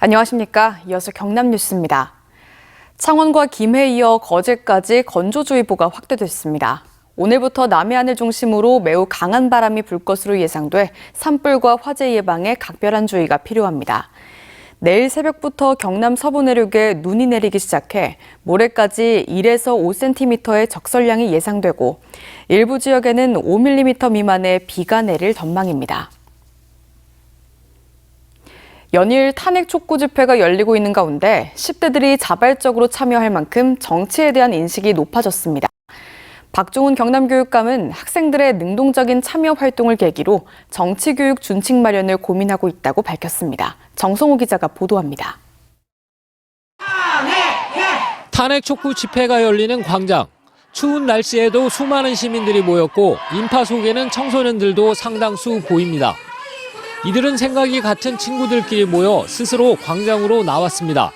안녕하십니까. 이어서 경남 뉴스입니다. 창원과 김해에 이어 거제까지 건조주의보가 확대됐습니다. 오늘부터 남해안을 중심으로 매우 강한 바람이 불 것으로 예상돼 산불과 화재 예방에 각별한 주의가 필요합니다. 내일 새벽부터 경남 서부 내륙에 눈이 내리기 시작해 모레까지 1에서 5cm의 적설량이 예상되고 일부 지역에는 5mm 미만의 비가 내릴 전망입니다. 연일 탄핵 촉구 집회가 열리고 있는 가운데 10대들이 자발적으로 참여할 만큼 정치에 대한 인식이 높아졌습니다. 박종훈 경남교육감은 학생들의 능동적인 참여 활동을 계기로 정치교육 준칙 마련을 고민하고 있다고 밝혔습니다. 정성호 기자가 보도합니다. 탄핵 촉구 집회가 열리는 광장. 추운 날씨에도 수많은 시민들이 모였고 인파 속에는 청소년들도 상당수 보입니다. 이들은 생각이 같은 친구들끼리 모여 스스로 광장으로 나왔습니다.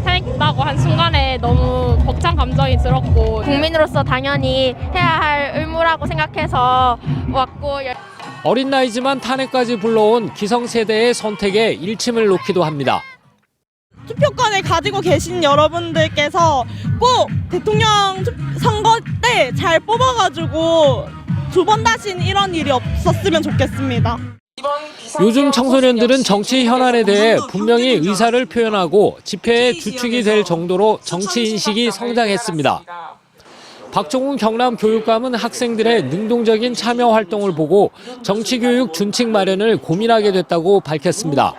탄핵했다고 한 순간에 너무 벅찬 감정이 들었고 국민으로서 당연히 해야 할 의무라고 생각해서 왔고 어린 나이지만 탄핵까지 불러온 기성세대의 선택에 일침을 놓기도 합니다. 투표권을 가지고 계신 여러분들께서 꼭 대통령 선거 때 잘 뽑아가지고 두 번 다신 이런 일이 없었으면 좋겠습니다. 요즘 청소년들은 정치 현안에 대해 분명히 의사를 표현하고 집회의 주축이 될 정도로 정치 인식이 성장했습니다. 박종훈 경남교육감은 학생들의 능동적인 참여 활동을 보고 정치교육 준칙 마련을 고민하게 됐다고 밝혔습니다.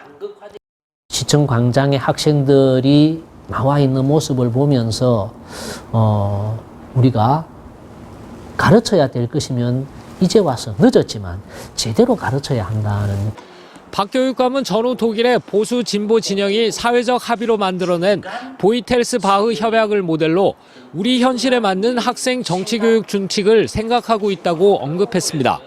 시청 광장에 학생들이 나와 있는 모습을 보면서 우리가 가르쳐야 될 것이면 이제 와서 늦었지만 제대로 가르쳐야 한다는. 박 교육감은 전후 독일의 보수 진보 진영이 사회적 합의로 만들어낸 보이텔스바흐 협약을 모델로 우리 현실에 맞는 학생 정치교육 준칙을 생각하고 있다고 언급했습니다.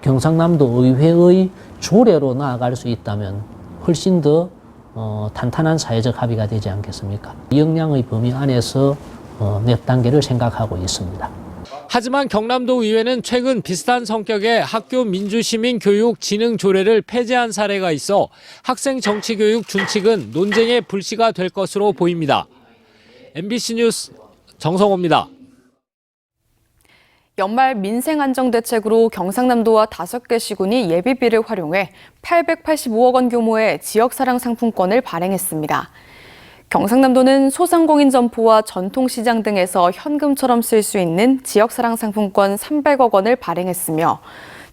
경상남도 의회의 조례로 나아갈 수 있다면 훨씬 더 탄탄한 사회적 합의가 되지 않겠습니까? 이 역량의 범위 안에서 몇 단계를 생각하고 있습니다. 하지만 경남도 의회는 최근 비슷한 성격의 학교 민주시민 교육 진흥 조례를 폐지한 사례가 있어 학생 정치교육 준칙은 논쟁의 불씨가 될 것으로 보입니다. MBC 뉴스 정성호입니다. 연말 민생안정대책으로 경상남도와 5개 시군이 예비비를 활용해 885억 원 규모의 지역사랑 상품권을 발행했습니다. 경상남도는 소상공인 점포와 전통시장 등에서 현금처럼 쓸 수 있는 지역사랑 상품권 300억 원을 발행했으며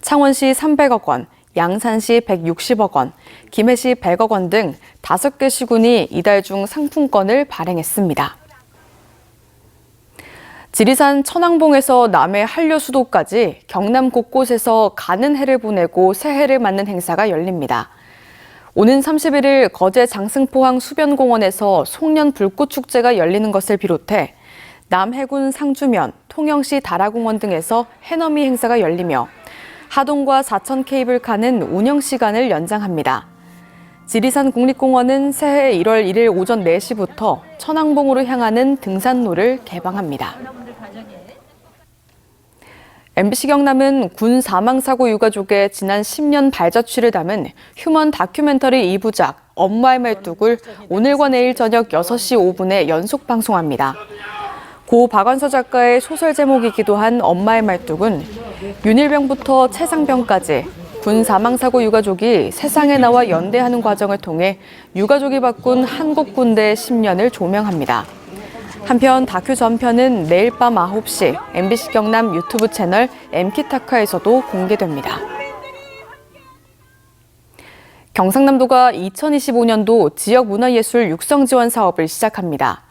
창원시 300억 원, 양산시 160억 원, 김해시 100억 원 등 5개 시군이 이달 중 상품권을 발행했습니다. 지리산 천왕봉에서 남해 한려수도까지 경남 곳곳에서 가는 해를 보내고 새해를 맞는 행사가 열립니다. 오는 31일 거제 장승포항 수변공원에서 송년 불꽃축제가 열리는 것을 비롯해 남해군 상주면, 통영시 다라공원 등에서 해넘이 행사가 열리며 하동과 사천 케이블카는 운영 시간을 연장합니다. 지리산 국립공원은 새해 1월 1일 오전 4시부터 천왕봉으로 향하는 등산로를 개방합니다. MBC 경남은 군 사망사고 유가족의 지난 10년 발자취를 담은 휴먼 다큐멘터리 2부작 엄마의 말뚝을 오늘과 내일 저녁 6시 5분에 연속 방송합니다. 고 박완서 작가의 소설 제목이기도 한 엄마의 말뚝은 윤일병부터 최상병까지 군 사망사고 유가족이 세상에 나와 연대하는 과정을 통해 유가족이 바꾼 한국 군대의 10년을 조명합니다. 한편 다큐 전편은 내일 밤 9시 MBC 경남 유튜브 채널 MK타카에서도 공개됩니다. 경상남도가 2025년도 지역문화예술 육성 지원 사업을 시작합니다.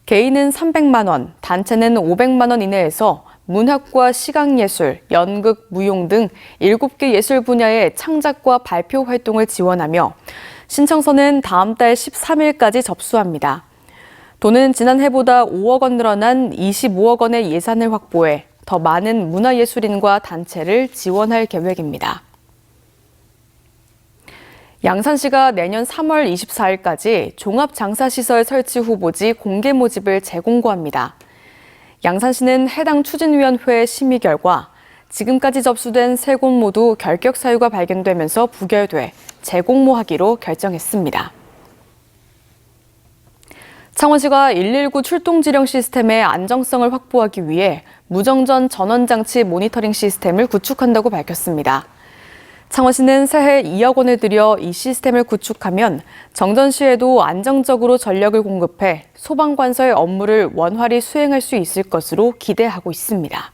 개인은 300만 원, 단체는 500만 원 이내에서 문학과 시각예술, 연극, 무용 등 7개 예술 분야의 창작과 발표 활동을 지원하며 신청서는 다음 달 13일까지 접수합니다. 도는 지난해보다 5억 원 늘어난 25억 원의 예산을 확보해 더 많은 문화예술인과 단체를 지원할 계획입니다. 양산시가 내년 3월 24일까지 종합장사시설 설치 후보지 공개 모집을 재공고합니다. 양산시는 해당 추진위원회 심의 결과 지금까지 접수된 3곳 모두 결격 사유가 발견되면서 부결돼 재공모하기로 결정했습니다. 창원시가 119 출동 지령 시스템의 안정성을 확보하기 위해 무정전 전원장치 모니터링 시스템을 구축한다고 밝혔습니다. 창원시는 새해 2억 원을 들여 이 시스템을 구축하면 정전 시에도 안정적으로 전력을 공급해 소방관서의 업무를 원활히 수행할 수 있을 것으로 기대하고 있습니다.